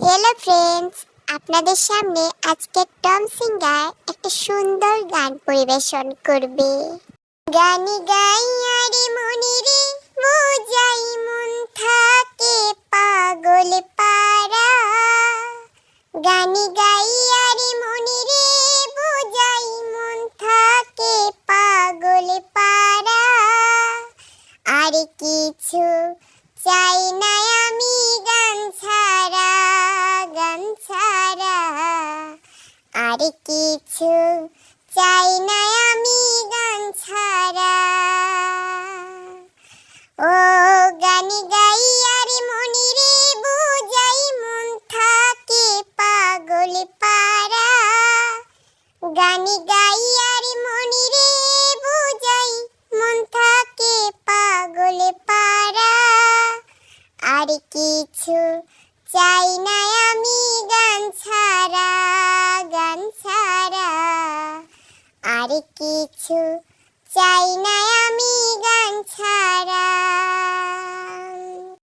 Hello friends, আপনাদের সামনে আজকে টম সিঙ্গার একটা সুন্দর গান পরিবেশন করবে। গানি গাইয়া রে মনি রে, মোজাই মন থাকে পাগল পারা। গানি গাইয়া রে মনি রে, বোঝাই মন থাকে পাগল পারা। আর কিছু চাই না আমি গান ছাড়া, গান ছাড়া। আর কিছু চাই না আমি গান ছাড়া। ও গানি গাইয়া রে মনি রে, বোঝাই মন থাকে পাগল পারা। গানি গাইয়া রে মনি রে, বোঝাই মন থাকে পাগল পারা। আর কিছু চাই না আমি গান ছাড়া, গান ছাড়া। আর কিছু চাই না আমি